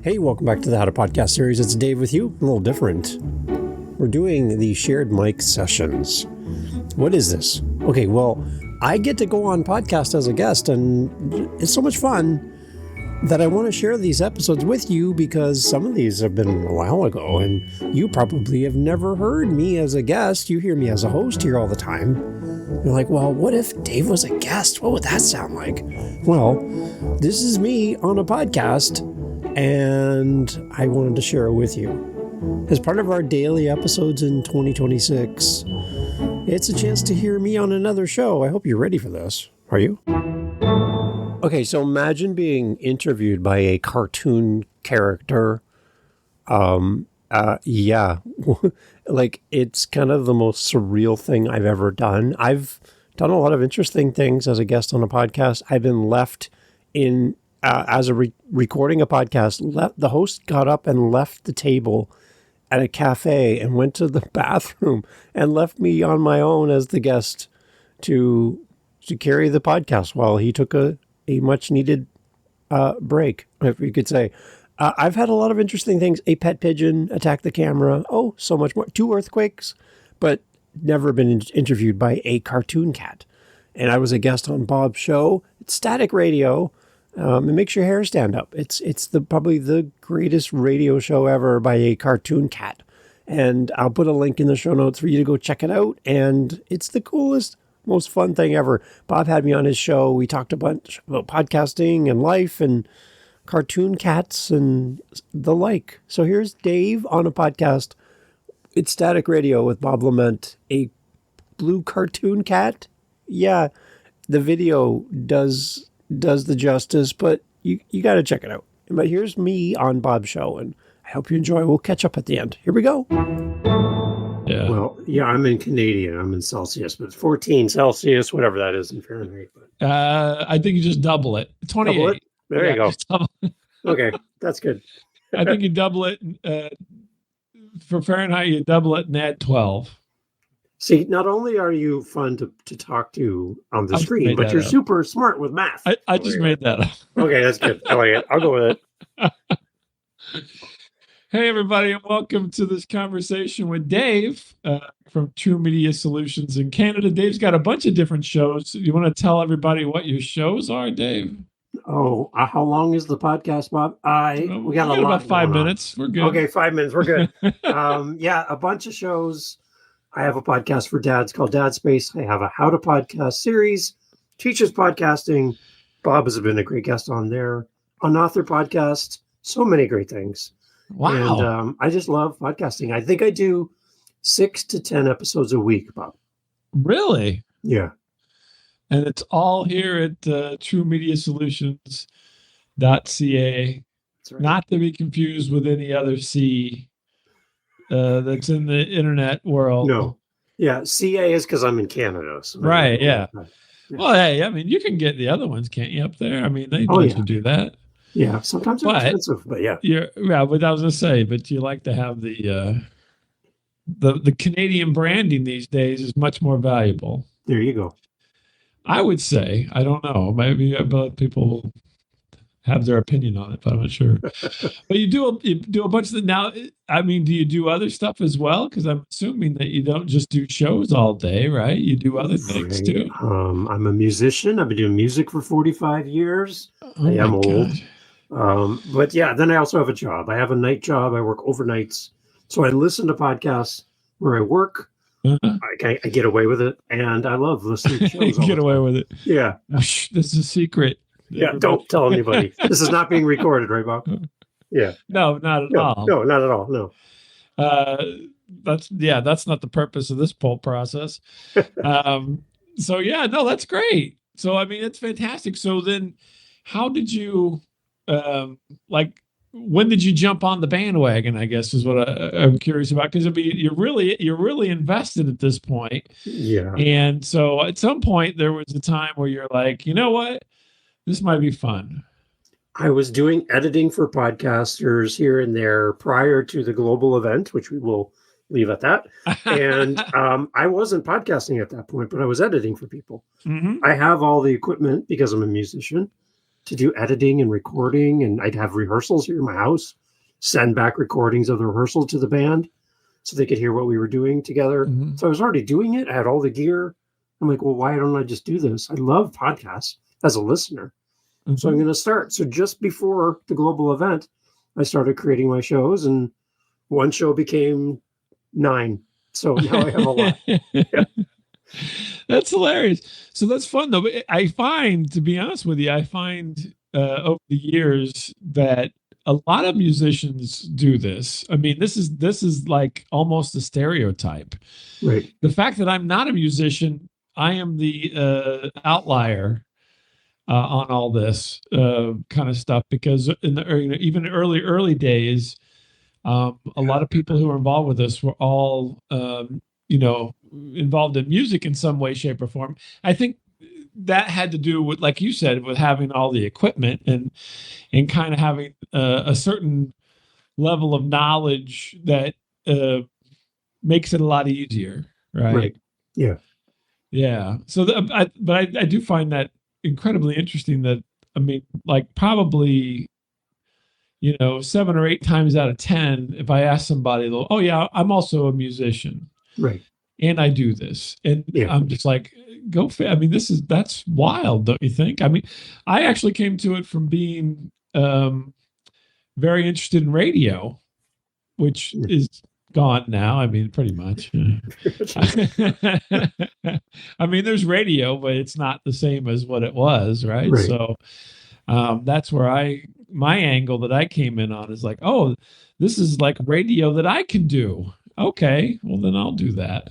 Hey, welcome back to the How to Podcast series. It's Dave with you. A little different. We're doing the shared mic sessions. What is this? Okay, well, I get to go on podcast as a guest, and it's so much fun that I want to share these episodes with you because some of these have been a while ago, and you probably have never heard me as a guest. You hear me as a host here all the time. You're like, well, what if Dave was a guest? What would that sound like? Well, this is me on a podcast, and I wanted to share it with you. As part of our daily episodes in 2026, it's a chance to hear me on another show. I hope you're ready for this. Are you? Okay, so imagine being interviewed by a cartoon character. Yeah, like it's kind of the most surreal thing I've ever done. I've done a lot of interesting things as a guest on a podcast. I've been left in, as a recording a podcast, the host got up and left the table at a cafe and went to the bathroom and left me on my own as the guest to carry the podcast while he took a much needed break, if you could say. I've had a lot of interesting things. A pet pigeon attacked the camera. Oh, so much more. 2 earthquakes, but never been interviewed by a cartoon cat. And I was a guest on Bob's show. It's static radio. It makes your hair stand up. It's probably the greatest radio show ever by a cartoon cat. And I'll put a link in the show notes for you to go check it out. And it's the coolest, most fun thing ever. Bob had me on his show. We talked a bunch about podcasting and life and cartoon cats and the like. So here's Dave on a podcast. It's static radio with Bob Lement, a blue cartoon cat. Yeah, the video does the justice, but you got to check it out. But here's me on Bob's show, and I hope you enjoy. We'll catch up at the end. Here we go. Yeah. Well, yeah, I'm in Canadian. I'm in Celsius, but it's 14 Celsius, whatever that is in Fahrenheit. But I think you just double it. 28. Double it? There you go. Okay, that's good. I think you double it. For Fahrenheit, you double it and add 12. See, not only are you fun to talk to on the screen, but you're super smart with math. I just made that up. Okay, that's good. I like it. I'll go with it. Hey, everybody, and welcome to this conversation with Dave from True Media Solutions in Canada. Dave's got a bunch of different shows. You want to tell everybody what your shows are, Dave? Oh, how long is the podcast, Bob? We got a lot. About 5 minutes. We're good. Okay, 5 minutes. We're good. Yeah, a bunch of shows. I have a podcast for dads called Dad Space. I have a How to Podcast series, teaches podcasting. Bob has been a great guest on there. An author podcast. So many great things. Wow. And I just love podcasting. I think I do 6 to 10 episodes a week, Bob. Really? Yeah. And it's all here at truemediasolutions.ca. Right. Not to be confused with any other C that's in the internet world. No. Yeah, CA is because I'm in Canada. So right, yeah. Well, hey, I mean, you can get the other ones, can't you, up there? I mean, they let you do that. Yeah, sometimes they're expensive, but yeah. Yeah, but I was going to say, but you like to have the Canadian branding these days is much more valuable. There you go. I would say, I don't know, maybe people have their opinion on it, but I'm not sure. But you do a bunch of now. I mean, do you do other stuff as well? Because I'm assuming that you don't just do shows all day, right? You do other things too. I'm a musician. I've been doing music for 45 years. I am old. But yeah, then I also have a job. I have a night job. I work overnights. So I listen to podcasts where I work. Uh-huh. I get away with it, and I love listening to shows. Get away with it. Yeah. This is a secret. Yeah, don't tell anybody. This is not being recorded, right, Bob? Yeah. No, not at all. No, not at all. No. That's not the purpose of this poll process. So yeah, no, that's great. So I mean, it's fantastic. So then, how did you when did you jump on the bandwagon, I guess, is what I'm curious about. Because you're really invested at this point. Yeah. And so at some point there was a time where you're like, you know what, this might be fun. I was doing editing for podcasters here and there prior to the global event, which we will leave at that. And I wasn't podcasting at that point, but I was editing for people. Mm-hmm. I have all the equipment because I'm a musician to do editing and recording, and I'd have rehearsals here in my house, send back recordings of the rehearsal to the band so they could hear what we were doing together. Mm-hmm. So I was already doing it. I had all the gear. I'm like, well, why don't I just do this? I love podcasts as a listener. Mm-hmm. So I'm going to start. So just before the global event, I started creating my shows, and one show became 9. So now I have a lot. Yeah. That's hilarious. So that's fun, though. I find, to be honest with you, over the years that a lot of musicians do this. I mean, this is like almost a stereotype. Right. The fact that I'm not a musician, I am the outlier on all this kind of stuff, because in the even early days, a lot of people who were involved with this were all involved in music in some way, shape, or form. I think that had to do with, like you said, with having all the equipment and kind of having a certain level of knowledge that makes it a lot easier, right? Yeah. Yeah. So, I do find that incredibly interesting. That, I mean, like, probably 7 or 8 times out of 10, if I ask somebody, they'll, oh yeah, I'm also a musician, right, and I do this, and I'm just like, I mean, that's wild, don't you think? I mean, I actually came to it from being very interested in radio, which is gone now. I mean, pretty much. I mean, there's radio, but it's not the same as what it was, right? So that's where my angle that I came in on is like, oh, this is like radio that I can do. Okay, well then I'll do that.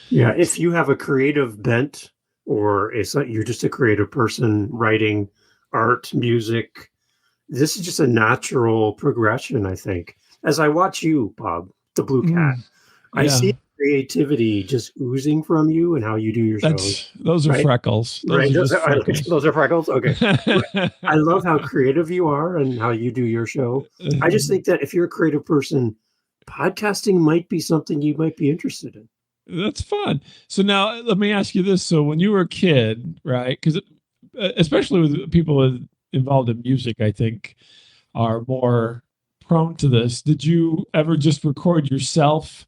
Yeah, if you have a creative bent, or you're just a creative person writing art, music, this is just a natural progression, I think. As I watch you, Bob, the Blue Cat, I see creativity just oozing from you and how you do your shows. Those are freckles. Those are freckles. Okay. I love how creative you are and how you do your show. I just think that if you're a creative person, podcasting might be something you might be interested in. That's fun. So now let me ask you this. So when you were a kid, right? Because especially with people involved in music, I think are more prone to this. Did you ever just record yourself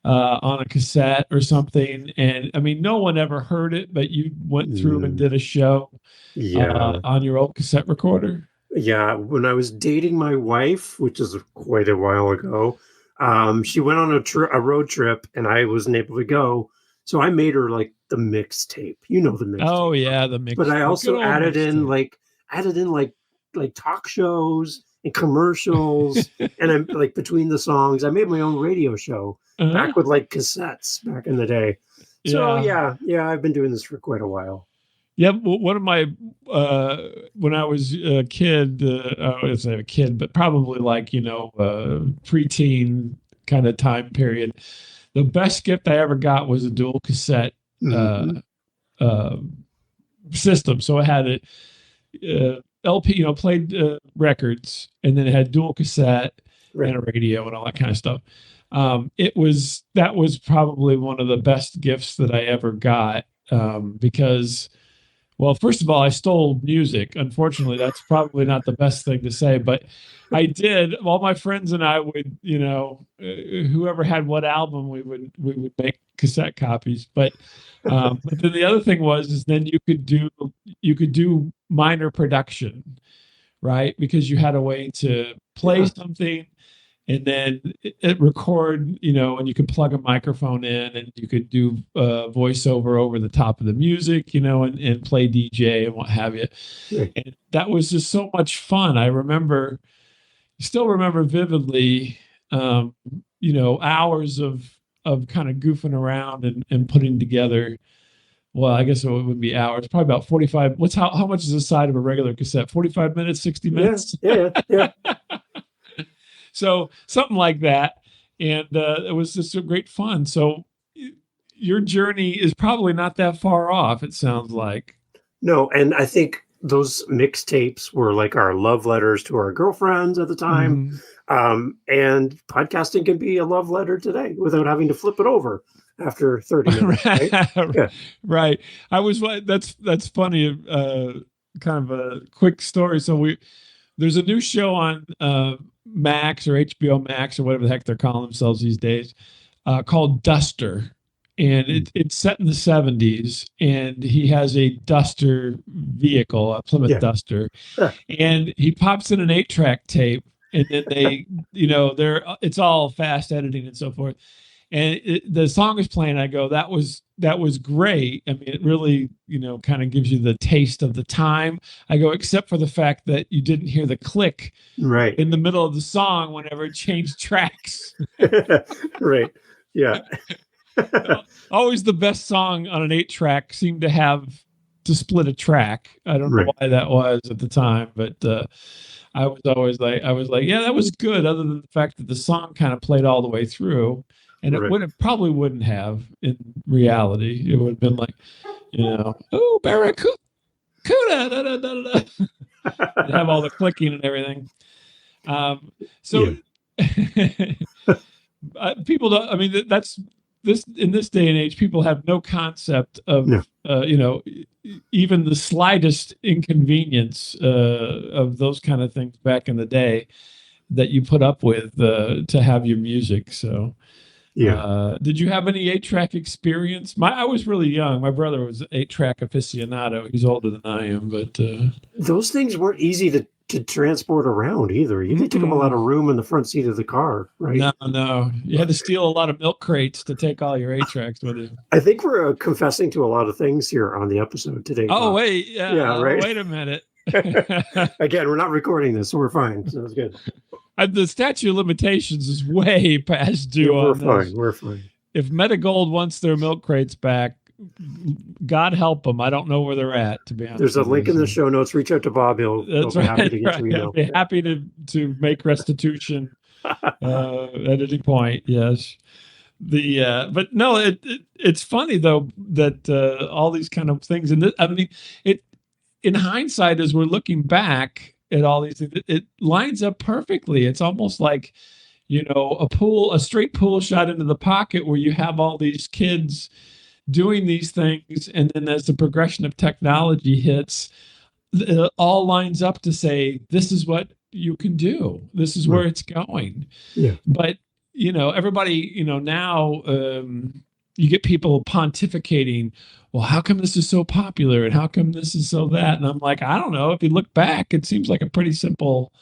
on a cassette or something? And I mean, no one ever heard it, but you went through and did a show on your old cassette recorder? Yeah. When I was dating my wife, which is quite a while ago, she went on a road trip and I wasn't able to go. So I made her like the mixtape. You know the mixtape. Oh yeah, the mixtape. But I also added in like talk shows and commercials, and I'm like between the songs. I made my own radio show back with like cassettes back in the day. So yeah, I've been doing this for quite a while. Yeah, one of my when I was a kid, I wouldn't say a kid, but probably like preteen kind of time period. The best gift I ever got was a dual cassette system. So it had a LP, played records, and then it had dual cassette and a radio and all that kind of stuff. That was probably one of the best gifts that I ever got, because, well, first of all, I stole music. Unfortunately, that's probably not the best thing to say, but I did. All my friends and I would, whoever had what album, we would make cassette copies. But then the other thing is then you could do minor production, right? Because you had a way to play something and then it record, and you could plug a microphone in and you could do voiceover over the top of the music, and play DJ and what have you. And that was just so much fun. I still remember vividly, hours of kind of goofing around and putting together. Well, I guess it would be hours, probably about 45. How much is the side of a regular cassette? 45 minutes, 60 minutes? Yeah. So something like that. And it was just great fun. So your journey is probably not that far off, it sounds like. No, and I think those mixtapes were like our love letters to our girlfriends at the time. And podcasting can be a love letter today without having to flip it over after 30 minutes. Right? Right. I was, that's funny. kind of a quick story. So there's a new show on Max or HBO Max or whatever the heck they're calling themselves these days, called Duster. And it's set in the 70s, and he has a Duster vehicle, a Plymouth Yeah. Duster, and he pops in an 8-track tape, and then it's all fast editing and so forth. And the song is playing. I go, that was great. I mean, it really, kind of gives you the taste of the time. I go, except for the fact that you didn't hear the click Right. in the middle of the song whenever it changed tracks. Right. Yeah. Always the best song on an 8-track seemed to have to split a track. I don't know why that was at the time, but I was like, yeah, that was good. Other than the fact that the song kind of played all the way through, and it probably wouldn't have in reality. It would have been like, oh, Barracuda, da, da, da, da, da. Have all the clicking and everything. People don't. I mean, that's this in this day and age. People have no concept of even the slightest inconvenience of those kind of things back in the day that you put up with to have your music. So, did you have any 8-track experience? I was really young. My brother was an 8-track aficionado. He's older than I am, but those things weren't easy to transport around either. They took up a lot of room in the front seat of the car, right? No. You had to steal a lot of milk crates to take all your 8-tracks with you. I think we're confessing to a lot of things here on the episode today. Oh, wait. Yeah, right. Wait a minute. Again, we're not recording this, so we're fine. So it's good. The statute of limitations is way past due. We're fine. If Metagold wants their milk crates back, God help them. I don't know where they're at, to be honest. There's a link in the show notes. Reach out to Bob. He'll be happy to get you email. I'll be happy to make restitution at any point. Yes. But no, it's funny though that all these kind of things, and I mean, in hindsight, as we're looking back at all these things, it lines up perfectly. It's almost like, a straight pool shot into the pocket where you have all these kids doing these things, and then as the progression of technology hits, it all lines up to say, this is what you can do. This is where it's going. Yeah. But, everybody, now you get people pontificating, well, how come this is so popular? And how come this is so that? And I'm like, I don't know. If you look back, it seems like a pretty simple,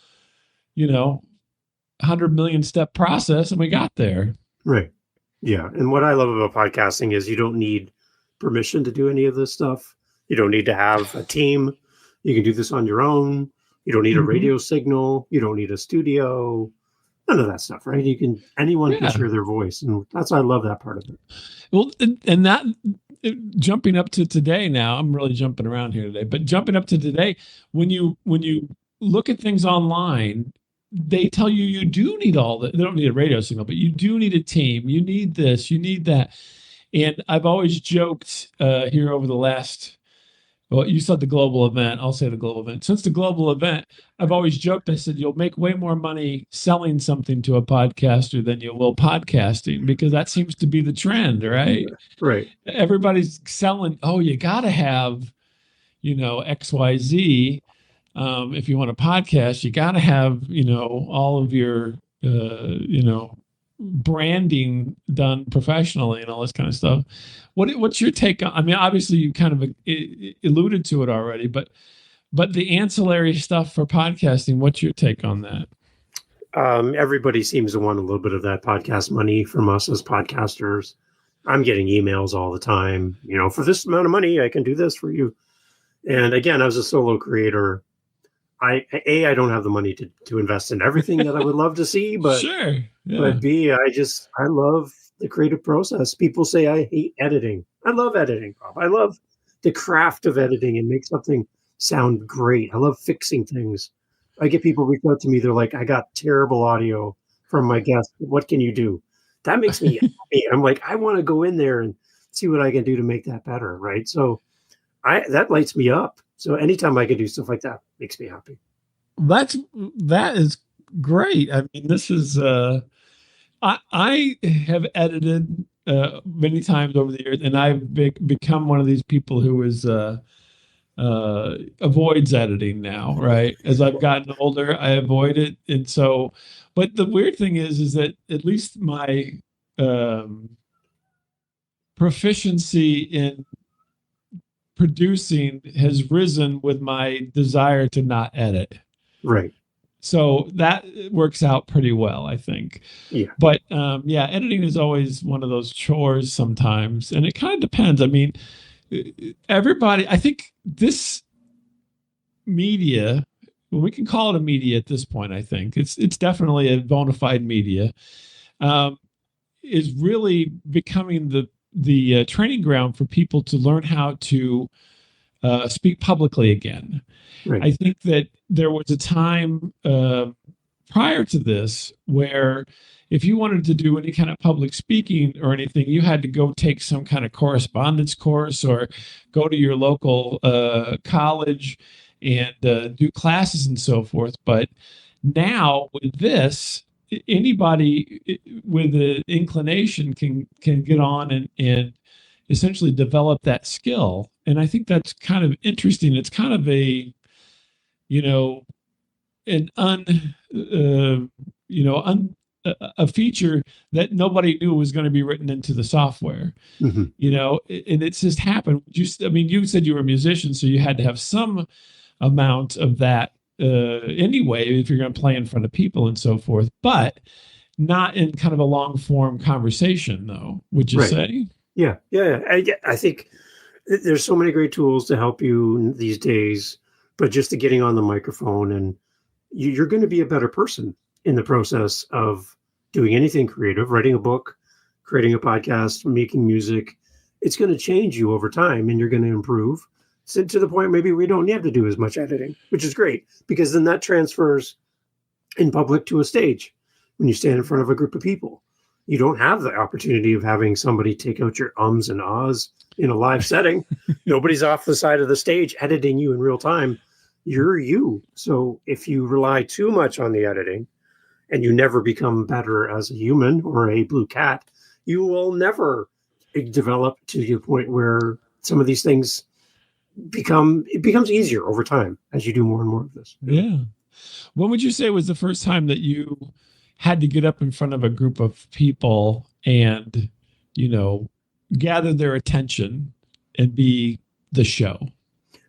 100 million step process, and we got there. Right. Yeah. And what I love about podcasting is you don't need permission to do any of this stuff. You don't need to have a team. You can do this on your own. You don't need a radio signal. You don't need a studio. None of that stuff, right? Anyone can share their voice. And I love that part of it. Well, and that jumping up to today now, I'm really jumping around here today, but jumping up to today, when you look at things online, they tell you do need all that. They don't need a radio signal, but you do need a team. You need this, you need that. And I've always joked here over the last, well, you said the global event. I'll say the global event. Since the global event, I've always joked. I said, you'll make way more money selling something to a podcaster than you will podcasting, because that seems to be the trend, right? Right. Everybody's selling, you got to have, XYZ. If you want a podcast, you got to have, all of your, branding done professionally and all this kind of stuff. What's your take on? I mean, obviously you kind of alluded to it already, but the ancillary stuff for podcasting, what's your take on that? Everybody seems to want a little bit of that podcast money from us as podcasters. I'm getting emails all the time, for this amount of money, I can do this for you. And again, as a solo creator, I don't have the money to invest in everything that I would love to see, but sure. Yeah. But B, I love the creative process. People say I hate editing. I love editing, Bob. I love the craft of editing and make something sound great. I love fixing things. I get people reach out to me. They're like, I got terrible audio from my guest. What can you do? That makes me happy. I'm like, I want to go in there and see what I can do to make that better. Right. So that lights me up. So anytime I can do stuff like that makes me happy. That is great. I mean, this is, I have edited many times over the years, and I've become one of these people who is avoids editing now, right? As I've gotten older, I avoid it. And so, but the weird thing is that at least my um, proficiency in producing has risen with my desire to not edit. Right. So that works out pretty well, I think. Yeah. But yeah, editing is always one of those chores sometimes, and it kind of depends. I mean, everybody, I think this media, well, we can call it a media at this point. I think it's definitely a bona fide media. Um, is really becoming the training ground for people to learn how to speak publicly again. Right. I think that there was a time prior to this where if you wanted to do any kind of public speaking or anything, you had to go take some kind of correspondence course or go to your local college and do classes and so forth. But now with this, anybody with an inclination can get on and essentially develop that skill. And I think that's kind of interesting. It's kind of a, you know, an a feature that nobody knew was going to be written into the software, Mm-hmm. and it's just happened. I mean, you said you were a musician, so you had to have some amount of that anyway, if you're going to play in front of people and so forth, but not in kind of a long form conversation, though, would you Right. say? Yeah. Yeah. I think there's so many great tools to help you these days, but just to getting on the microphone and you're going to be a better person in the process of doing anything creative, writing a book, creating a podcast, making music. It's going to change you over time and you're going to improve. So to the point maybe we don't have to do as much editing, which is great because then that transfers in public to a stage when you stand in front of a group of people. You don't have the opportunity of having somebody take out your ums and ahs in a live setting. Nobody's off the side of the stage editing you in real time. You're you. So if you rely too much on the editing and you never become better as a human or a blue cat, you will never develop to the point where some of these things it becomes easier over time as you do more and more of this. Yeah. When would you say was the first time that you had to get up in front of a group of people and, gather their attention and be the show?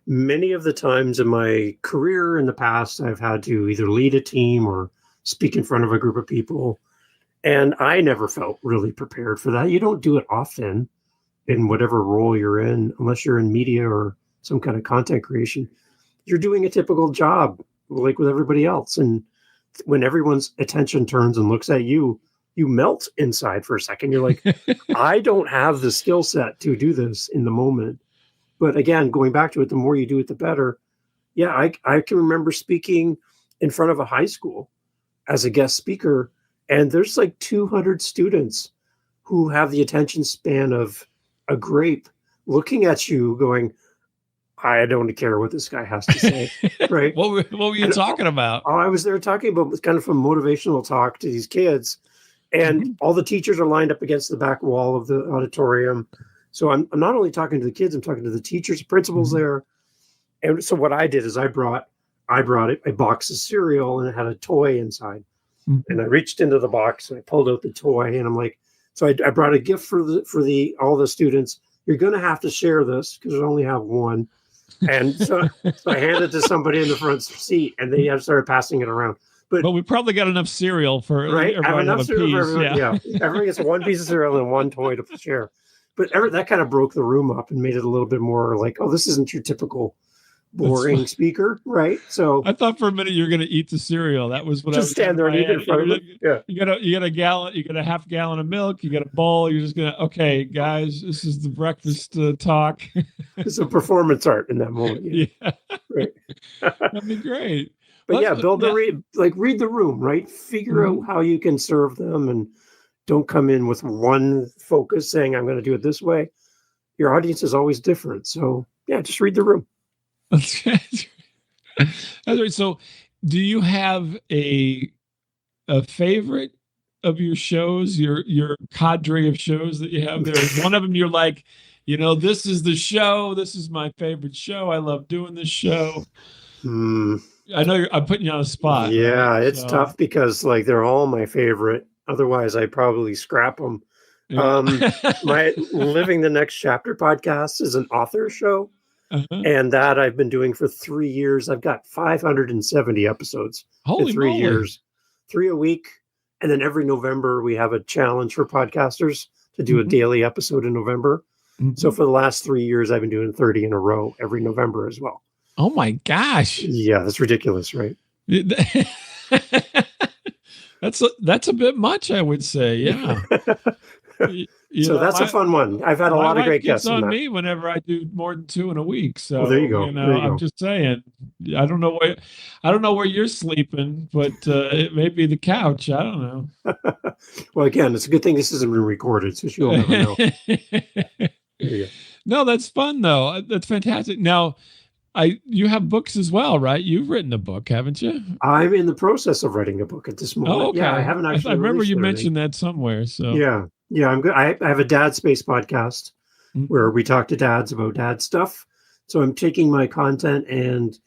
Many of the times in my career in the past, I've had to either lead a team or speak in front of a group of people. And I never felt really prepared for that. You don't do it often in whatever role you're in, unless you're in media or some kind of content creation. You're doing a typical job like with everybody else. And when everyone's attention turns and looks at you, you melt inside for a second. You're like, I don't have the skill set to do this in the moment. But again, going back to it, the more you do it, the better. Yeah, I can remember speaking in front of a high school as a guest speaker, and there's like 200 students who have the attention span of a grape looking at you going, I don't care what this guy has to say, right? What were you talking about? I was there talking about kind of a motivational talk to these kids, and all the teachers are lined up against the back wall of the auditorium. So I'm not only talking to the kids, I'm talking to the teachers, principals there. And so what I did is I brought a box of cereal and it had a toy inside. And I reached into the box and I pulled out the toy and I'm like, so I brought a gift for all the students. You're going to have to share this because I only have one. And so I handed it to somebody in the front seat and they started passing it around. But we probably got enough cereal for right? I have enough cereal for everyone. Yeah. Everyone gets one piece of cereal and one toy to share. But that kind of broke the room up and made it a little bit more like, oh, this isn't your typical boring speaker, right? So I thought for a minute you're going to eat the cereal. That was what I was stand there and eat it in front of it. Yeah, you got a gallon, you got a half gallon of milk, you got a bowl. You're just gonna, okay, guys, this is the breakfast talk. It's a performance art in that moment. Yeah, right. That'd be great. But read the room, right? Figure out how you can serve them and don't come in with one focus saying, I'm going to do it this way. Your audience is always different. So yeah, just read the room. That's right. So do you have a favorite of your shows, your cadre of shows that you have there? Is one of them you're like, this is the show. This is my favorite show. I love doing this show. Hmm. I know I'm putting you on the spot, right? Yeah, it's So, tough because like they're all my favorite. Otherwise, I'd probably scrap them. yeah. My Living the Next Chapter podcast is an author show, Uh-huh. and that I've been doing for 3 years. I've got 570 episodes in Holy three moly. years, three a week. And then every November, we have a challenge for podcasters to do a Mhm. daily episode in November. So Mhm. for the last 3 years, I've been doing 30 in a row every November as well. Oh my gosh. Yeah, that's ridiculous, right? That's a bit much, I would say. Yeah. So that's a My fun one. I've had a my lot of wife great gets guests on on that. me whenever I do more than two in a week. Well, there you So, go. There you I'm go. just saying, I don't know where you're sleeping, but it may be the couch. I don't know. Well, again, it's a good thing this isn't been recorded, so she'll never know. There you go. No, that's fun though. That's fantastic. Now, you have books as well, right? You've written a book, haven't you? I'm in the process of writing a book at this moment. Oh, Yeah, I okay. haven't I actually remember released you anything. mentioned that somewhere. So, Yeah, yeah, I'm good. I have a dad space podcast where Mhm. we talk to dads about dad stuff. So I'm taking my content and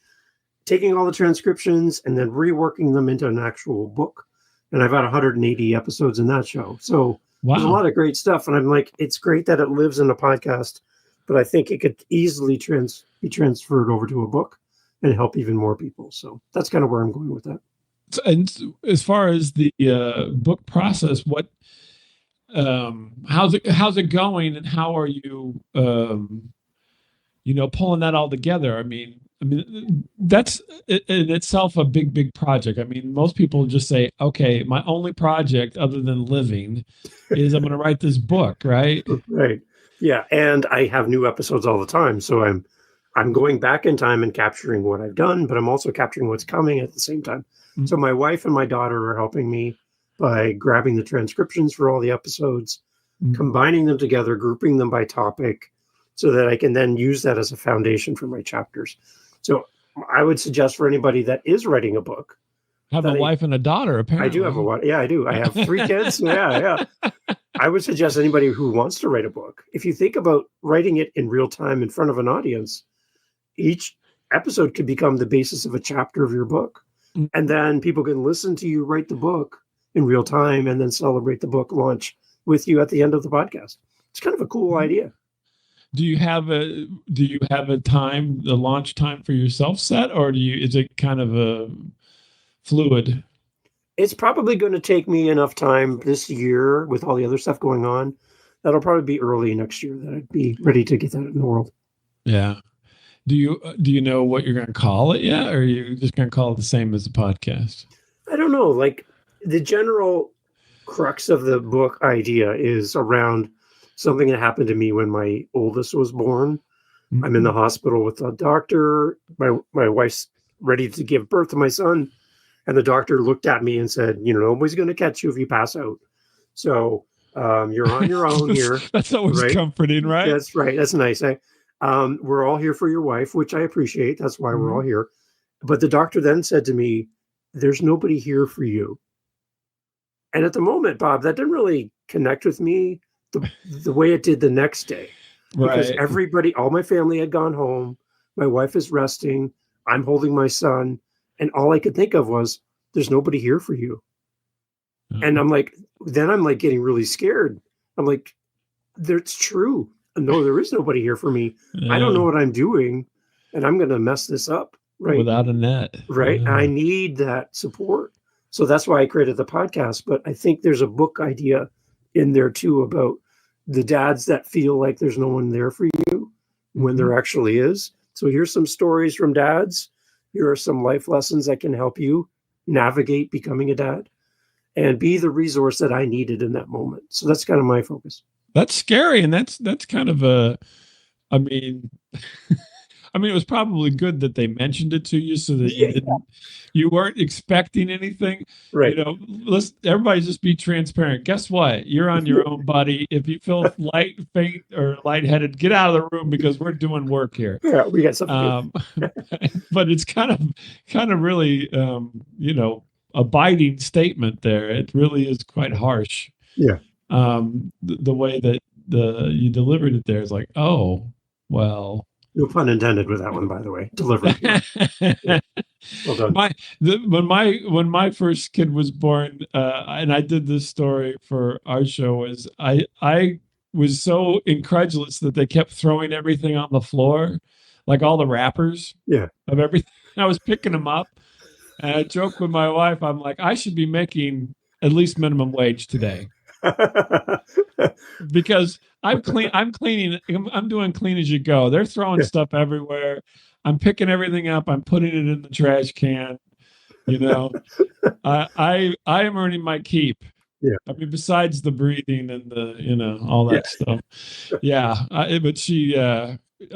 taking all the transcriptions and then reworking them into an actual book. And I've had 180 episodes in that show. So there's a Wow. lot of great stuff. And I'm like, it's great that it lives in a podcast, but I think it could easily be transferred over to a book and help even more people. So that's kind of where I'm going with that. And as far as the book process, how's it going, and how are you pulling that all together? I mean that's in itself a big project. I mean, most people just say, okay, my only project other than living is I'm going to write this book, right? Right. Yeah. And I have new episodes all the time. So I'm going back in time and capturing what I've done, but I'm also capturing what's coming at the same time. So Mhm. my wife and my daughter are helping me by grabbing the transcriptions for all the episodes, Mhm. combining them together, grouping them by topic, so that I can then use that as a foundation for my chapters. So I would suggest for anybody that is writing a book Have a that wife and a daughter, I do have a apparently. lot. Yeah, I do. I have 3 kids. Yeah, yeah. I would suggest anybody who wants to write a book, if you think about writing it in real time in front of an audience, each episode could become the basis of a chapter of your book. And then people can listen to you write the book in real time and then celebrate the book launch with you at the end of the podcast. It's kind of a cool idea. Do you have the launch time for yourself set, or is it kind of a fluid? It's probably going to take me enough time this year with all the other stuff going on. That'll probably be early next year that I'd be ready to get that in the world. Yeah. Do you know what you're going to call it yet, or are you just going to call it the same as the podcast? I don't know. Like the general crux of the book idea is around something that happened to me when my oldest was born. I'm in the hospital with the doctor. My wife's ready to give birth to my son. And the doctor looked at me and said, nobody's going to catch you if you pass out. So you're on your own here. That's always right? comforting, right? That's right. That's nice. We're all here for your wife, which I appreciate. That's why we're all here. But the doctor then said to me, there's nobody here for you. And at the moment, Bob, that didn't really connect with me the way it did the next day. Because Right. everybody, all my family had gone home. My wife is resting. I'm holding my son. And all I could think of was, there's nobody here for you. And I'm like getting really scared. I'm like, that's true. No, there is nobody here for me. I don't know what I'm doing, and I'm going to mess this up. Right. Without a net. Right. Yeah. I need that support. So that's why I created the podcast. But I think there's a book idea in there too about the dads that feel like there's no one there for you when there actually is. So here's some stories from dads. Here are some life lessons that can help you navigate becoming a dad and be the resource that I needed in that moment. So that's kind of my focus. That's scary, and that's kind of I mean, it was probably good that they mentioned it to you so that you weren't expecting anything. Right. Everybody just be transparent. Guess what? You're on your own, buddy. If you feel faint, or lightheaded, get out of the room because we're doing work here. Yeah, we got something. But it's kind of really, a biting statement there. It really is quite harsh. Yeah. The way that you delivered it there. It's like, oh, well. No pun intended with that one, by the way. Delivered. Yeah. Well done. When my first kid was born, and I did this story for our show, was I was so incredulous that they kept throwing everything on the floor, like all the wrappers Yeah. of everything. I was picking them up, and I joked with my wife, I'm like, I should be making at least minimum wage today because I'm cleaning, I'm doing clean as you go. They're throwing Yeah. stuff everywhere. I'm picking everything up. I'm putting it in the trash can. You know, I am earning my keep. Yeah. I mean, besides the breathing and the, all that stuff. Yeah. But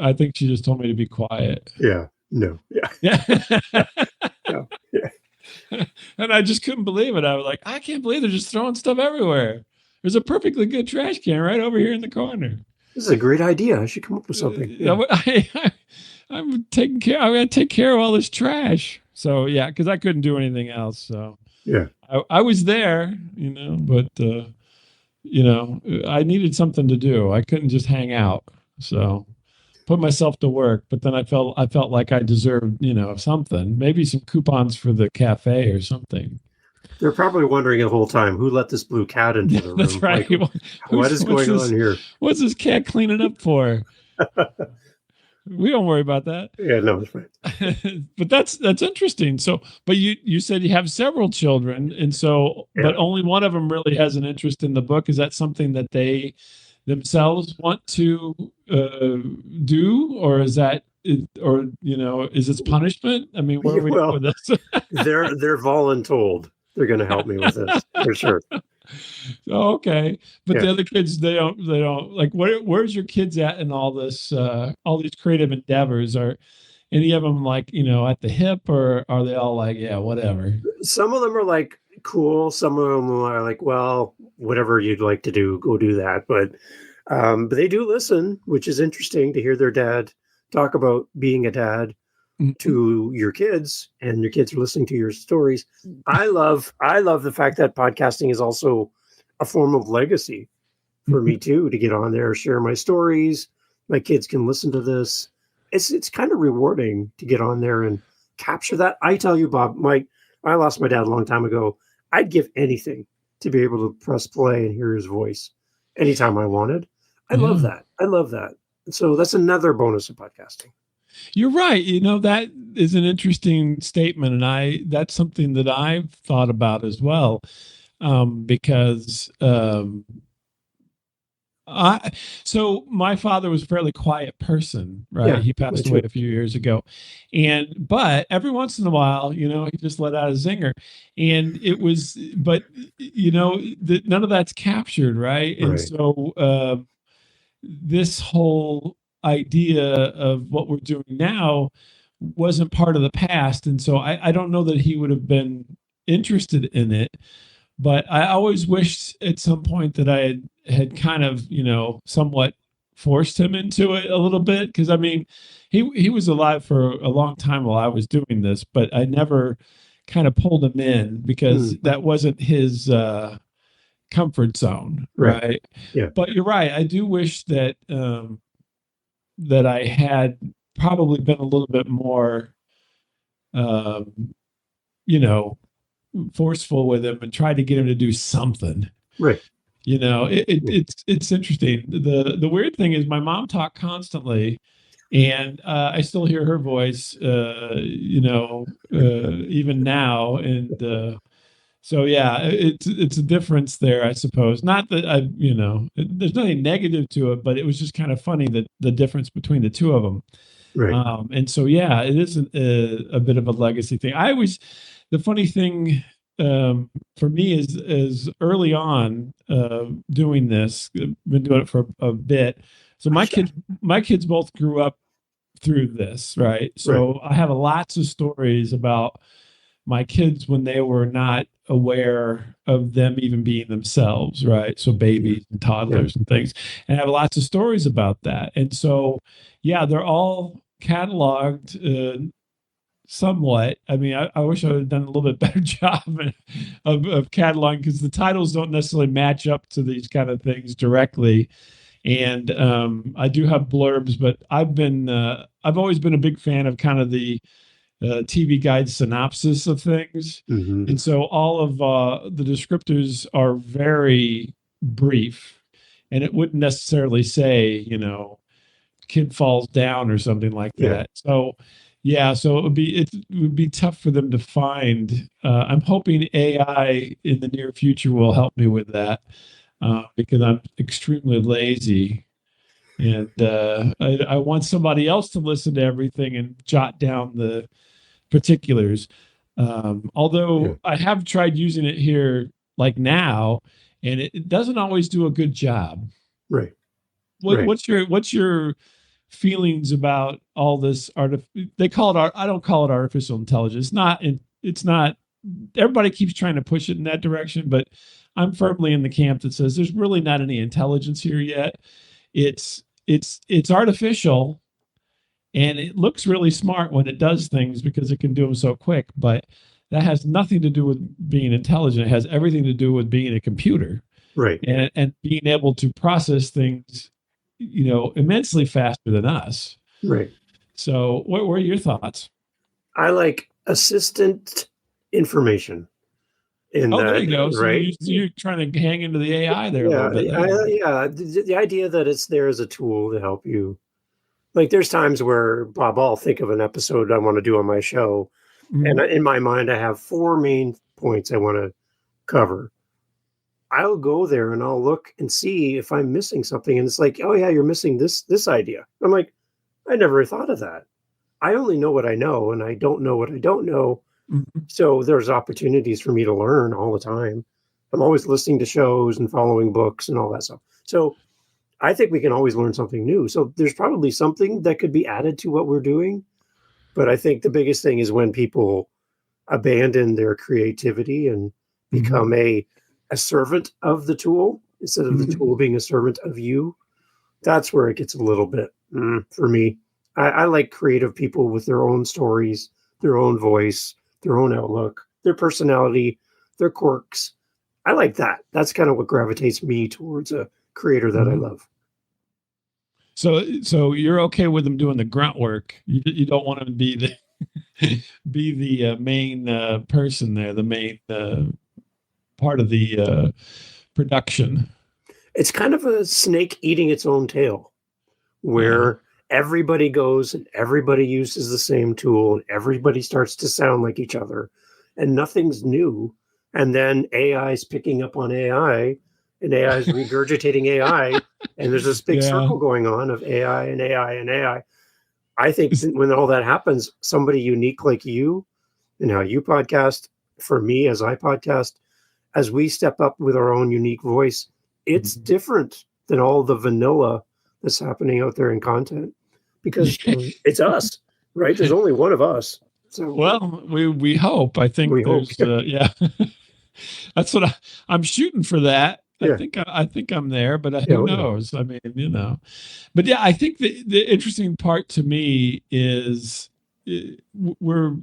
I think she just told me to be quiet. Yeah. No. Yeah. Yeah. Yeah. Yeah. And I just couldn't believe it. I was like, I can't believe they're just throwing stuff everywhere. There's a perfectly good trash can right over here in the corner. This is a great idea. I should come up with something. Yeah. I'm taking care. I got to take care of all this trash. So yeah, because I couldn't do anything else. So Yeah. I was there, but I needed something to do. I couldn't just hang out. So put myself to work. But then I felt like I deserved, something. Maybe some coupons for the cafe or something. They're probably wondering the whole time who let this blue cat into the room. That's right. Like, what is going on here? What's this cat cleaning up for? We don't worry about that. Yeah, no, that's right. But that's interesting. So, but you said you have several children, and so, but only one of them really has an interest in the book. Is that something that they themselves want to do, or is that, or is it punishment? I mean, where are we going with this? they're voluntold. They're going to help me with this for sure. Oh, okay, but the other kids, they don't like. Where's your kids at in all this, all these creative endeavors? Are any of them like, at the hip, or are they all like, yeah, whatever? Some of them are like, cool. Some of them are like, well, whatever you'd like to do, go do that. But they do listen, which is interesting to hear their dad talk about being a dad to your kids, and your kids are listening to your stories. I love the fact that podcasting is also a form of legacy for me too, to get on there, share my stories. My kids can listen to this. It's kind of rewarding to get on there and capture that. I tell you, Bob, I lost my dad a long time ago. I'd give anything to be able to press play and hear his voice anytime I wanted. I love that. I love that. So that's another bonus of podcasting. You're right. That is an interesting statement. And that's something that I've thought about as well. Because so my father was a fairly quiet person, right? Yeah, he passed away a few years ago. But every once in a while, he just let out a zinger. And it was, but none of that's captured, right? And so this whole idea of what we're doing now wasn't part of the past. And so I don't know that he would have been interested in it, but I always wished at some point that I had kind of, somewhat forced him into it a little bit. Cause I mean, he was alive for a long time while I was doing this, but I never kind of pulled him in because that wasn't his, comfort zone. Right. Yeah. But you're right. I do wish that, that I had probably been a little bit more, forceful with him and tried to get him to do something. Right. It's interesting. The weird thing is my mom talked constantly, and I still hear her voice, even now. And so yeah, it's a difference there, I suppose. Not that there's nothing negative to it, but it was just kind of funny that the difference between the two of them. Right. And so yeah, it is a bit of a legacy thing. The funny thing for me is early on doing this, been doing it for a bit. So my kids both grew up through this, right? So I have lots of stories about my kids when they were not aware of them even being themselves, right? So babies and toddlers and things. And I have lots of stories about that. And so, yeah, they're all cataloged somewhat. I mean, I wish I would have done a little bit better job of cataloging, because the titles don't necessarily match up to these kind of things directly. And I do have blurbs, but I've always been a big fan of kind of the TV guide synopsis of things. Hmm. And so all of the descriptors are very brief, and it wouldn't necessarily say, kid falls down or something like Yeah. that. So yeah, so it would be tough for them to find. I'm hoping AI in the near future will help me with that because I'm extremely lazy. And I want somebody else to listen to everything and jot down the particulars. Yeah. Although I have tried using it here, like now, and it doesn't always do a good job. Right. What, Right. what's your feelings about all this they call it I don't call it artificial intelligence. It's not everybody keeps trying to push it in that direction, but I'm firmly in the camp that says there's really not any intelligence here yet. It's artificial, and it looks really smart when it does things because it can do them so quick, but that has nothing to do with being intelligent. It has everything to do with being a computer Right. and being able to process things, immensely faster than us. Right. So what were your thoughts? I like assistant information in Oh, there that, you go. So right? you're trying to hang into the AI there a Yeah. little bit. There you go. Yeah. The idea that it's there as a tool to help you. Like there's times where, Bob, I'll think of an episode I want to do on my show. And Mhm. in my mind, I have four main points I want to cover. I'll go there and I'll look and see if I'm missing something. And it's like, oh yeah, you're missing this idea. I'm like, I never thought of that. I only know what I know, and I don't know what I don't know. Mhm. So there's opportunities for me to learn all the time. I'm always listening to shows and following books and all that stuff. So I think we can always learn something new. So there's probably something that could be added to what we're doing. But I think the biggest thing is when people abandon their creativity and Mhm. become a servant of the tool instead of the Mhm. tool being a servant of you. That's where it gets a little bit for me. I like creative people with their own stories, their own voice, their own outlook, their personality, their quirks. I like that. That's kind of what gravitates me towards a creator that I Mhm. love. So you're okay with them doing the grunt work. You don't want them to be the main person there, the main part of the production. It's kind of a snake eating its own tail, Yeah. where everybody goes and everybody uses the same tool and everybody starts to sound like each other and nothing's new. And then AI is picking up on AI and AI is regurgitating AI. And there's this big Yeah. circle going on of AI and AI and AI. I think that when all that happens, somebody unique like you and how you podcast, for me as I podcast, as we step up with our own unique voice, it's different than all the vanilla that's happening out there in content because it's us, right? There's only one of us. So Well, we hope. I think we hope. there's yeah. That's what I'm shooting for that. I Yeah. think I think I'm there, but Yeah. who knows? I mean, But yeah, I think the interesting part to me is we're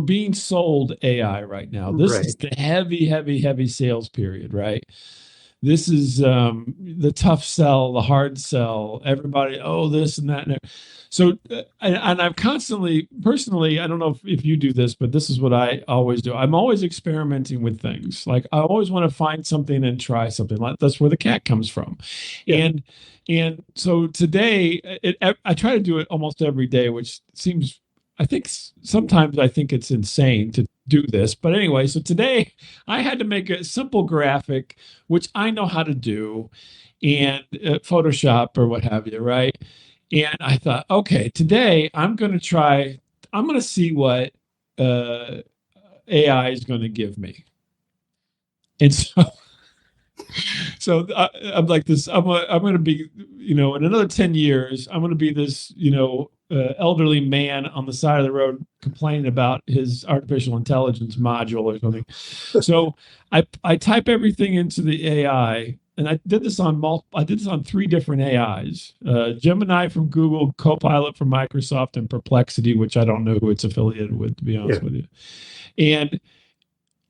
being sold AI right now. This is Right. the heavy sales period, right? This is the tough sell, the hard sell. Everybody, oh, this and that. So, and I'm constantly, personally, I don't know if you do this, but this is what I always do. I'm always experimenting with things. Like I always want to find something and try something. Like that's where the cat comes from, Yeah. and so today, I try to do it almost every day, which seems, I think sometimes I think it's insane to do this. But anyway, so today I had to make a simple graphic, which I know how to do, and Photoshop or what have you, right? And I thought, okay, today I'm going to see what uh, AI is going to give me. And so I'm like this. I'm going to be, in another 10 years, I'm going to be this, elderly man on the side of the road complaining about his artificial intelligence module or something. So I type everything into the AI, and I did this on three different AIs: Gemini from Google, Copilot from Microsoft, and Perplexity, which I don't know who it's affiliated with, to be Yeah. honest with you. And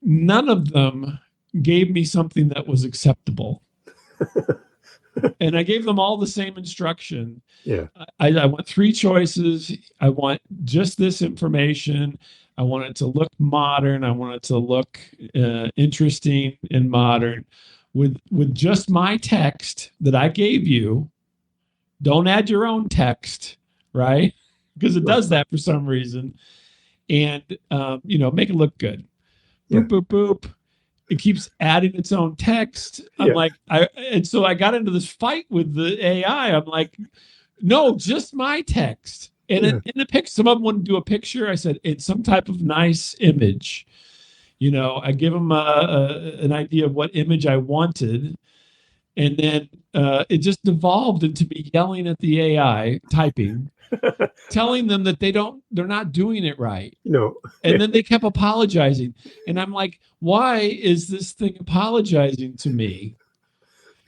none of them gave me something that was acceptable. And I gave them all the same instruction. Yeah. I want three choices. I want just this information. I want it to look modern. I want it to look interesting and modern. With just my text that I gave you, don't add your own text, right? Because it Right. does that for some reason. And make it look good. Yeah. Boop, boop, boop. It keeps adding its own text. I'm Yeah. like, and so I got into this fight with the AI. I'm like, no, just my text. And Yeah. in the pic, some of them wouldn't do a picture. I said, it's some type of nice image. I give them an idea of what image I wanted. And then it just devolved into me yelling at the AI, typing, telling them that they're not doing it right. No. And then they kept apologizing. And I'm like, why is this thing apologizing to me?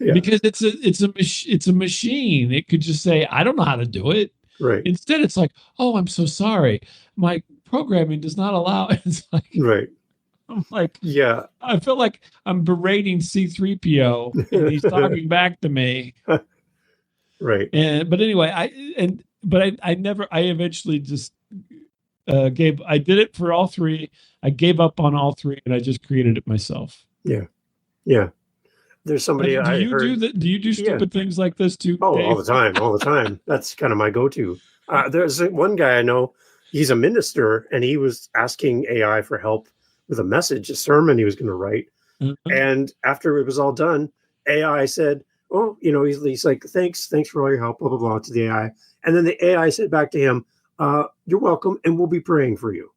Yeah. Because it's a machine. It could just say, I don't know how to do it. Right. Instead, it's like, oh, I'm so sorry. My programming does not allow. It's like, Right. I'm like, Yeah. I feel like I'm berating C3PO and he's talking back to me. Right. But anyway, I eventually just I did it for all three. I gave up on all three and I just created it myself. Yeah. Yeah. There's somebody Do I you do heard. that? Do you do Yeah. stupid things like this too, Oh, all Dave? the time, all the time. That's kind of my go-to. There's one guy I know. He's a minister, and he was asking AI for help with a message, a sermon he was going to write. Uh-huh. And after it was all done, AI said, "Oh, he's like, thanks for all your help, blah blah blah," to the AI. And then the AI said back to him, "You're welcome, and we'll be praying for you."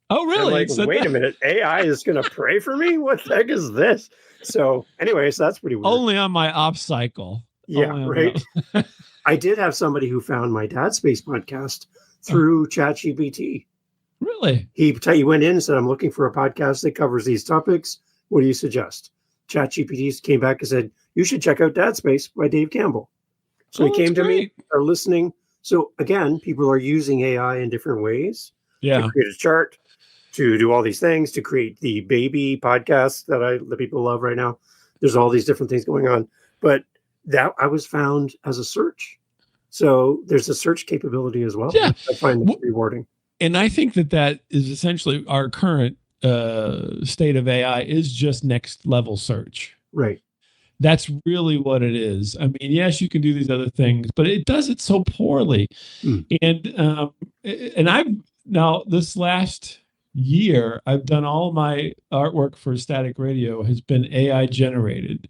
Oh, And I'm really? like, It said wait a that? minute, AI is going to pray for me? What the heck is this? So, anyways, that's pretty weird. Only on my off cycle. Yeah, Only on right. my. I did have somebody who found my Dad Space podcast through ChatGPT. Really? He went in and said, "I'm looking for a podcast that covers these topics. What do you suggest?" ChatGPT came back and said, "You should check out Dad Space by Dave Campbell." So he Oh, that's came to me, great. are listening. So again, people are using AI in different ways to Yeah. create a chart, to do all these things, to create the baby podcast that people love right now. There's all these different things going on, but that I was found as a search. So there's a search capability as well, Yeah. which I find rewarding. And I think that is essentially our current state of AI is just next level search. Right. That's really what it is. I mean, yes, you can do these other things, but it does it so poorly. Mm. And I've now this last year, I've done all my artwork for Static Radio has been AI generated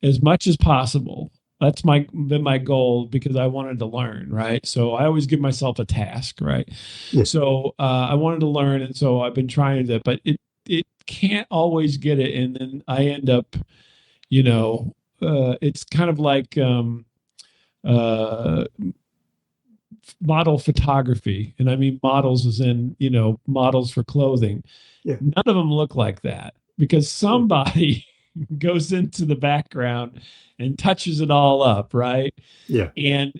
as much as possible. That's been my goal because I wanted to learn, right? So I always give myself a task, right? Yeah. So I wanted to learn, and so I've been trying to, but it can't always get it, and then I end up, it's kind of like uh, model photography, and I mean models as in models for clothing. Yeah. None of them look like that because somebody goes into the background and touches it all up, right? Yeah. And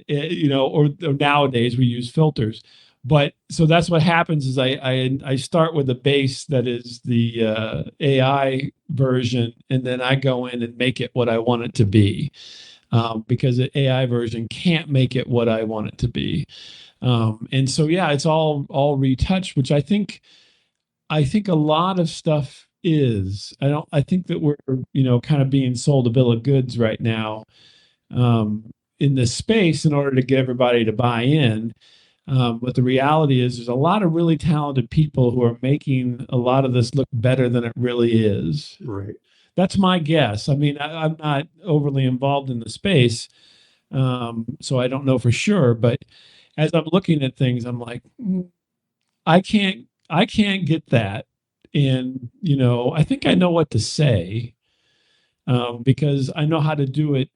or nowadays we use filters, but so that's what happens is I start with a base that is the AI version, and then I go in and make it what I want it to be, because the AI version can't make it what I want it to be, and so yeah, it's all retouched, which I think a lot of stuff is. I think that we're kind of being sold a bill of goods right now, in this space in order to get everybody to buy in. But the reality is there's a lot of really talented people who are making a lot of this look better than it really is. Right. That's my guess. I mean, I'm not overly involved in the space, so I don't know for sure. But as I'm looking at things, I'm like, I can't get that. And I think I know what to say, because I know how to do it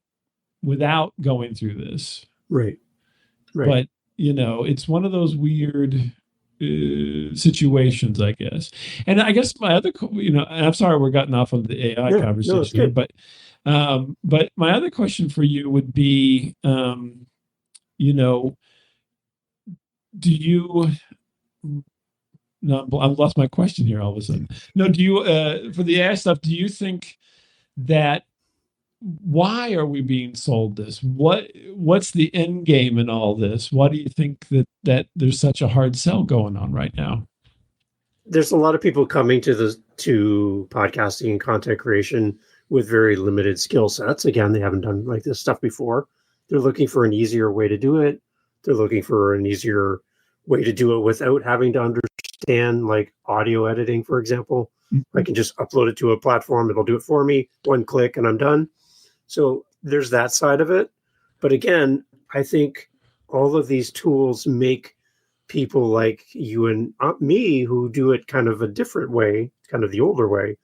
without going through this. Right. Right. But it's one of those weird situations, I guess. And I guess my other, and I'm sorry we're gotten off of the AI conversation here, but my other question for you would be, do you? No, I've lost my question here all of a sudden. No, do you for the AI stuff? Do you think that why are we being sold this? What's the end game in all this? Why do you think that there's such a hard sell going on right now? There's a lot of people coming to podcasting and content creation with very limited skill sets. Again, they haven't done like this stuff before. They're looking for an easier way to do it. They're looking for an easier way to do it without having to understand like audio editing, for example. I can just upload it to a platform. It'll do it for me. One click and I'm done. So there's that side of it. But again, I think all of these tools make people like you and me who do it kind of a different way, kind of the older way,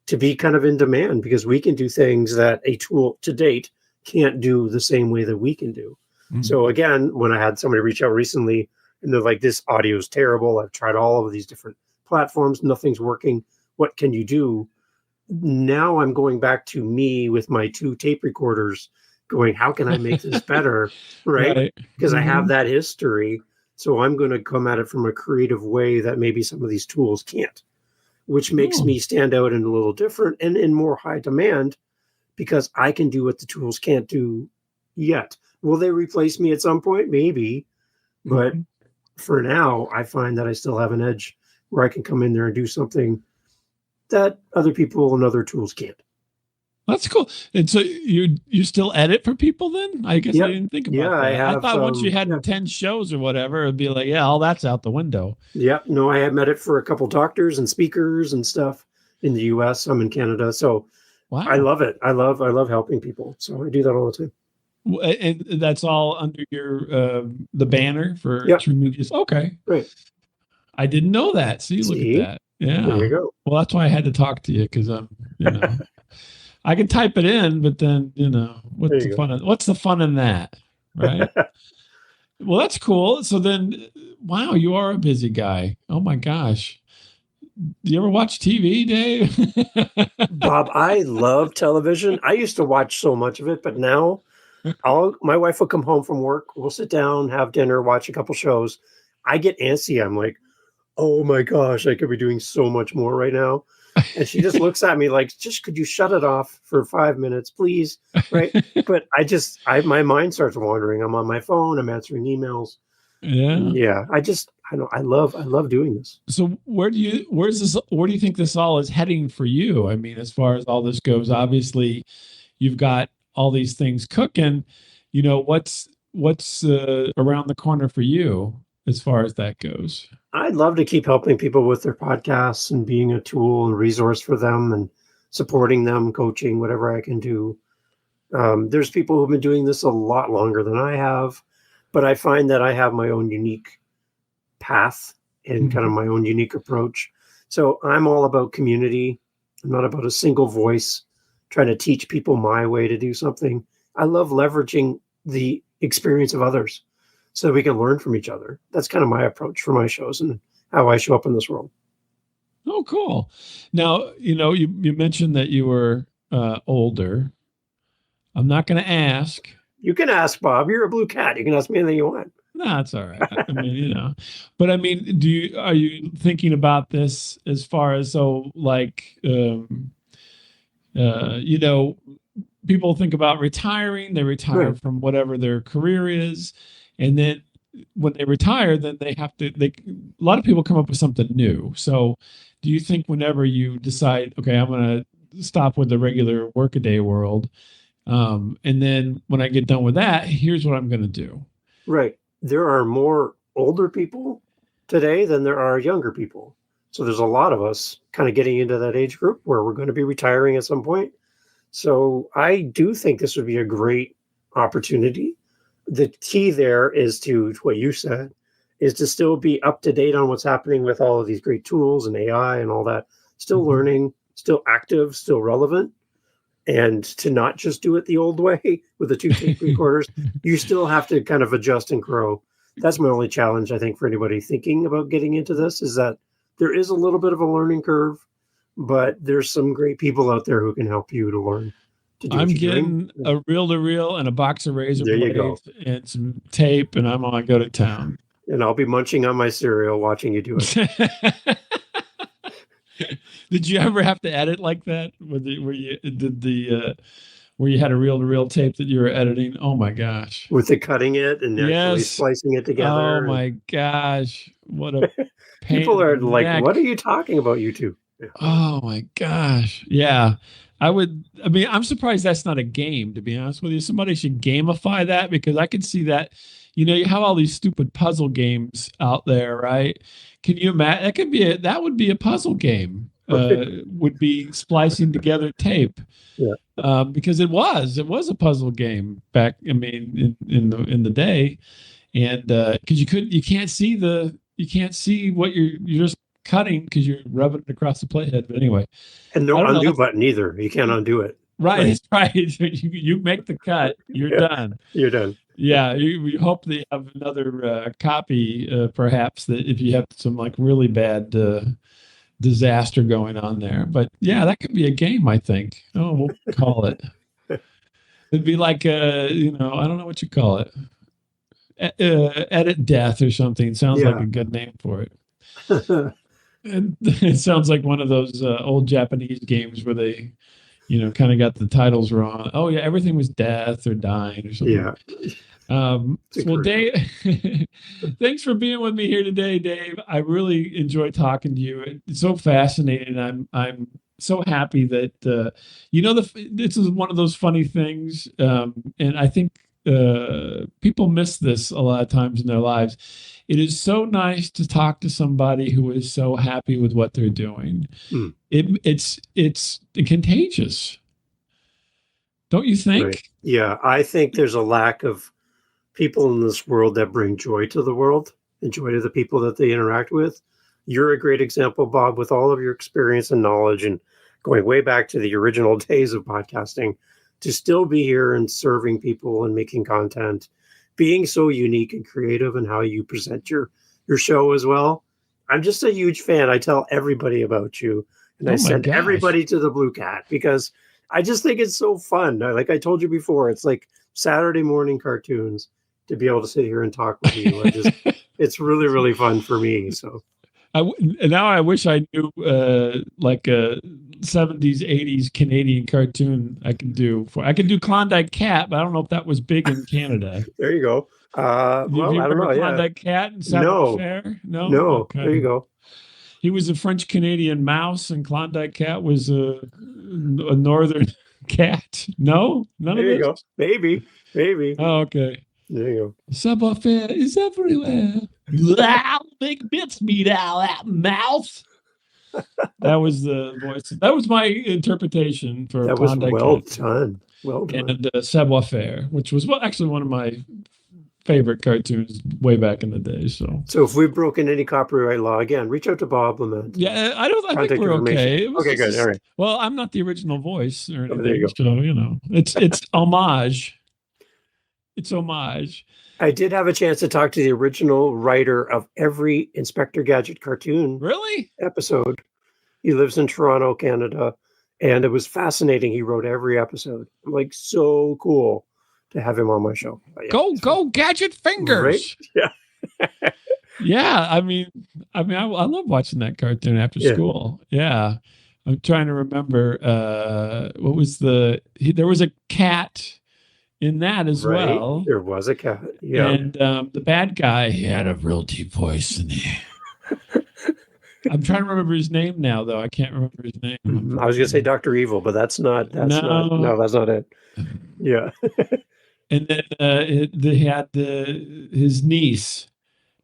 to be kind of in demand because we can do things that a tool to date can't do the same way that we can do. Mm-hmm. So again, when I had somebody reach out recently and they're like, this audio is terrible. I've tried all of these different platforms. Nothing's working. What can you do? Now I'm going back to me with my 2 tape recorders going, how can I make this better? Right? Because I have that history. So I'm going to come at it from a creative way that maybe some of these tools can't, which makes me stand out and a little different and in more high demand because I can do what the tools can't do yet. Will they replace me at some point? Maybe. But for now, I find that I still have an edge where I can come in there and do something that other people and other tools can't. That's cool. And so you still edit for people then? I guess I didn't think about that. I thought once you had 10 shows or whatever, it'd be like, yeah, all that's out the window. Yeah. No, I have edit for a couple doctors and speakers and stuff in the US. I'm in Canada. So wow. I love it. I love helping people. So I do that all the time. And that's all under your the banner for True Media. Okay. Right. I didn't know that. So you look at that. Yeah. There you go. Well, that's why I had to talk to you because I'm, I can type it in, but then, what's the fun in that? Right. Well, that's cool. So then, wow, you are a busy guy. Oh my gosh. Do you ever watch TV, Dave? Bob, I love television. I used to watch so much of it, but now my wife will come home from work. We'll sit down, have dinner, watch a couple shows. I get antsy. I'm like, oh my gosh, I could be doing so much more right now. And she just looks at me like, just could you shut it off for 5 minutes, please? Right. But my mind starts wandering. I'm on my phone. I'm answering emails. Yeah. Yeah. I love doing this. So where do you think this all is heading for you? I mean, as far as all this goes, obviously you've got all these things cooking, what's around the corner for you as far as that goes? I'd love to keep helping people with their podcasts and being a tool and resource for them and supporting them, coaching, whatever I can do. There's people who've been doing this a lot longer than I have, but I find that I have my own unique path and kind of my own unique approach. So I'm all about community. I'm not about a single voice trying to teach people my way to do something. I love leveraging the experience of others so that we can learn from each other. That's kind of my approach for my shows and how I show up in this world. Oh, cool. Now, you mentioned that you were older. I'm not going to ask. You can ask, Bob. You're a blue cat. You can ask me anything you want. No, that's all right. I mean, but I mean, are you thinking about this as far as people think about retiring, they retire from whatever their career is. And then when they retire, then a lot of people come up with something new. So do you think whenever you decide, okay, I'm going to stop with the regular workaday world, and then when I get done with that, here's what I'm going to do? Right. There are more older people today than there are younger people. So there's a lot of us kind of getting into that age group where we're going to be retiring at some point. So I do think this would be a great opportunity. The key there is to what you said, is to still be up to date on what's happening with all of these great tools and AI and all that. Still learning, still active, still relevant. And to not just do it the old way with the 2 tape recorders, you still have to kind of adjust and grow. That's my only challenge, I think, for anybody thinking about getting into this, is that there is a little bit of a learning curve, but there's some great people out there who can help you to learn. I'm getting a reel-to-reel and a box of razor blades and some tape, and I'm going to go to town. And I'll be munching on my cereal watching you do it. Did you ever have to edit like that? Where you did where you had a reel-to-reel tape that you were editing. Oh my gosh. With the cutting it and actually Yes. splicing it Oh together. my gosh. What a pain People in are the like, neck. what are you talking about, you two? Yeah. Oh my gosh. Yeah. I mean, I'm surprised that's not a game, to be honest with you. Somebody should gamify that because I could see that, you have all these stupid puzzle games out there, right? Can you imagine? That would be a puzzle game, would be splicing together tape. Yeah. Because it was a puzzle game back, I mean, in the day. And because you can't see what you're just cutting because you're rubbing it across the playhead. But anyway, And I no don't know. undo button either. You can't undo it. Right, it's right. You make the cut, you're Yeah, done. you're done. Yeah, we hope they have another copy, perhaps, that if you have some like really bad disaster going on there. But yeah, that could be a game, I think. Oh, we'll call it. It'd be like I don't know what you call it. Edit death or something. Sounds like Yeah. a good name for it. And it sounds like one of those old Japanese games where they, kind of got the titles wrong. Oh yeah, everything was death or dying or something. Yeah. Well, Dave, thanks for being with me here today, Dave. I really enjoyed talking to you. It's so fascinating. I'm so happy that this is one of those funny things, and I think people miss this a lot of times in their lives. It is so nice to talk to somebody who is so happy with what they're doing. Mm. It's contagious, don't you think? Right. Yeah, I think there's a lack of people in this world that bring joy to the world and joy to the people that they interact with. You're a great example, Bob, with all of your experience and knowledge and going way back to the original days of podcasting to still be here and serving people and making content, being so unique and creative in how you present your show as well. I'm just a huge fan. I tell everybody about you, and I send everybody to the Blue Cat because I just think it's so fun. Like I told you before, it's like Saturday morning cartoons to be able to sit here and talk with you. It's really, really fun for me. So now I wish I knew like a 70s, 80s Canadian cartoon I could do. I could do Klondike Cat, but I don't know if that was big in Canada. There you go. Well, I don't know. Klondike Cat and Savoir-Faire? No. Okay. There you go. He was a French Canadian mouse, and Klondike Cat was a northern cat. No, none of this. There you go. Maybe. Oh, okay. There you go. Savoir-Faire is everywhere. Big bits meat out that mouth. That was the voice. That was my interpretation for that. Was Klondike well Cat. done. Well done. And Savoir-Faire, which was actually one of my favorite cartoons way back in the day. So if we've broken any copyright law again, reach out to Bob Lement. Yeah, I think we're okay. Okay, good. All right. Well, I'm not the original voice or anything. There you go. So, it's homage. It's homage. I did have a chance to talk to the original writer of every Inspector Gadget cartoon episode. He lives in Toronto, Canada, and it was fascinating. He wrote every episode. I'm like, so cool to have him on my show. Yeah, go Gadget Fingers. Right? Yeah. Yeah, I mean, I love watching that cartoon after school. Yeah. I'm trying to remember what was there was a cat in that as well. There was a cat. Yeah. And the bad guy, he had a real deep voice and I'm trying to remember his name now, though. I can't remember his name. I was going to say Dr. Evil, but that's not it. Yeah. And then they had his niece,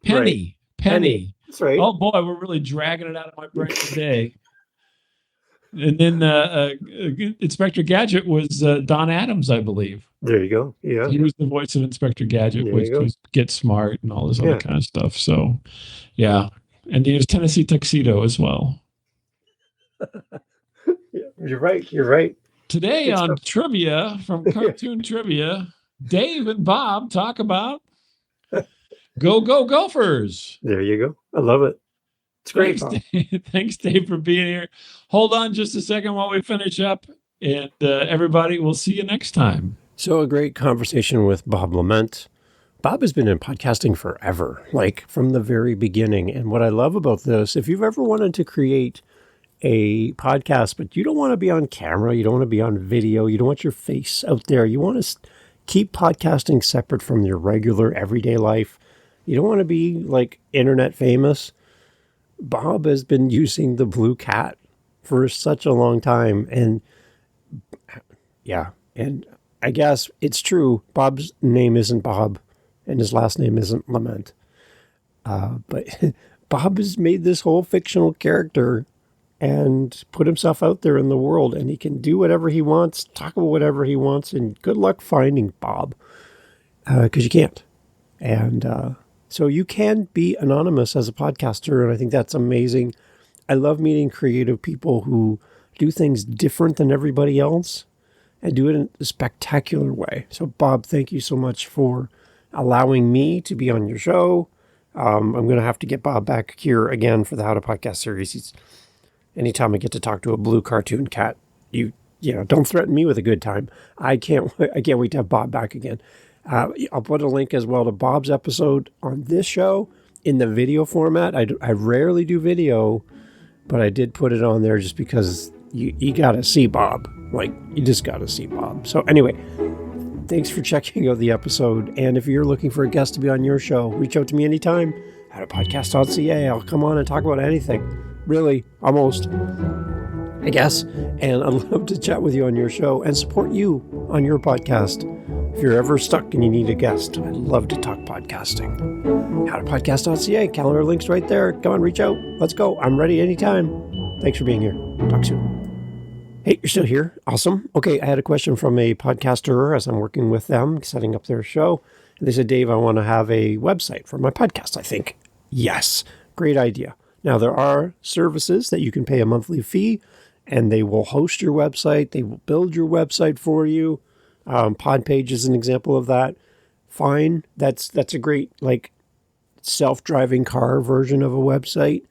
Penny. Right. Penny. That's right. Oh boy, we're really dragging it out of my brain today. And then Inspector Gadget was Don Adams, I believe. There you go. Yeah. He was the voice of Inspector Gadget, which was Get Smart and all this other kind of stuff. So, yeah. And he was Tennessee Tuxedo as well. Yeah, you're right. Today good on stuff. Trivia from Cartoon Trivia, Dave and Bob talk about Go Gophers. There you go. I love it. It's great. Thanks, Dave, for being here. Hold on just a second while we finish up. And everybody, we'll see you next time. So a great conversation with Bob Lement. Bob has been in podcasting forever, like from the very beginning. And what I love about this, if you've ever wanted to create a podcast, but you don't want to be on camera. You don't want to be on video. You don't want your face out there. You want to keep podcasting separate from your regular everyday life. You don't want to be like internet famous. Bob has been using the blue cat for such a long time. And yeah, and I guess it's true. Bob's name isn't Bob and his last name isn't Lement. But Bob has made this whole fictional character and put himself out there in the world, and he can do whatever he wants, talk about whatever he wants, and good luck finding Bob, because you can't. And so you can be anonymous as a podcaster, and I think that's amazing. I love meeting creative people who do things different than everybody else and do it in a spectacular way. So Bob, thank you so much for allowing me to be on your show. I'm going to have to get Bob back here again for the How to Podcast series. Anytime I get to talk to a blue cartoon cat, you know, don't threaten me with a good time. I can't wait to have Bob back again. I'll put a link as well to Bob's episode on this show in the video format. I rarely do video, but I did put it on there just because you got to see Bob. Like, you just got to see Bob. So anyway, thanks for checking out the episode. And if you're looking for a guest to be on your show, reach out to me anytime at podcast.ca. I'll come on and talk about anything. Really, almost, I guess. And I'd love to chat with you on your show and support you on your podcast. If you're ever stuck and you need a guest, I'd love to talk podcasting. Howtopodcast.ca, calendar links right there. Come on, reach out. Let's go. I'm ready anytime. Thanks for being here. Talk soon. Hey, you're still here. Awesome. Okay, I had a question from a podcaster as I'm working with them, setting up their show. And they said, Dave, I want to have a website for my podcast. I think, yes, great idea. Now, there are services that you can pay a monthly fee, and they will host your website. They will build your website for you. Podpage is an example of that. Fine. That's a great, like, self-driving car version of a website.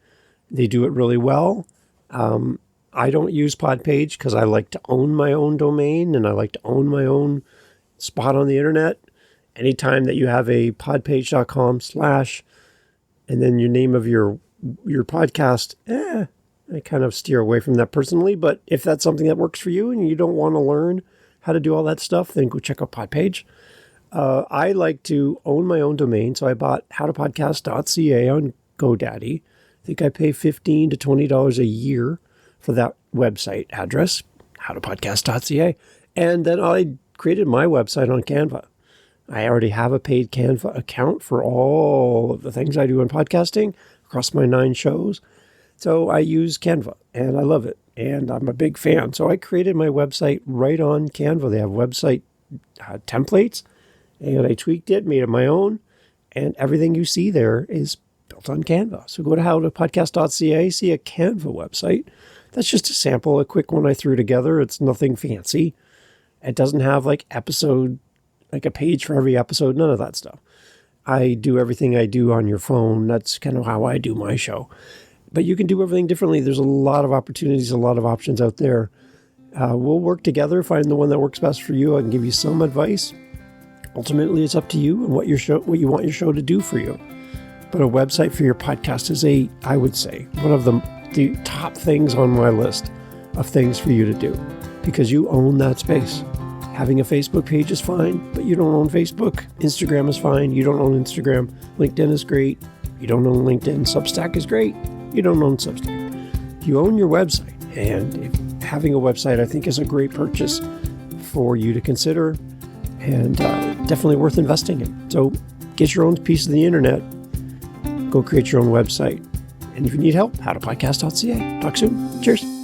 They do it really well. I don't use Podpage because I like to own my own domain and I like to own my own spot on the internet. Anytime that you have a podpage.com/ and then your name of your podcast, I kind of steer away from that personally. But if that's something that works for you and you don't want to learn how to do all that stuff, then go check out Podpage. I like to own my own domain, so I bought howtopodcast.ca on GoDaddy. I think I pay $15 to $20 a year for that website address, howtopodcast.ca. And then I created my website on Canva. I already have a paid Canva account for all of the things I do in podcasting across my 9 shows. So I use Canva, and I love it, and I'm a big fan. So I created my website right on Canva. They have website templates, and I tweaked it, made it my own, and everything you see there is built on Canva. So go to howtopodcast.ca, see a Canva website. That's just a sample, a quick one I threw together. It's nothing fancy. It doesn't have like a page for every episode, none of that stuff. I do everything I do on your phone. That's kind of how I do my show. But you can do everything differently. There's a lot of opportunities, a lot of options out there. We'll work together, find the one that works best for you. I can give you some advice. Ultimately, it's up to you and what you want your show to do for you. But a website for your podcast is I would say, one of the top things on my list of things for you to do, because you own that space. Having a Facebook page is fine, but you don't own Facebook. Instagram is fine. You don't own Instagram. LinkedIn is great. You don't own LinkedIn. Substack is great. You don't own Substack. You own your website. And having a website, I think, is a great purchase for you to consider, and definitely worth investing in. So get your own piece of the internet. Go create your own website. And if you need help, howtopodcast.ca. Talk soon. Cheers.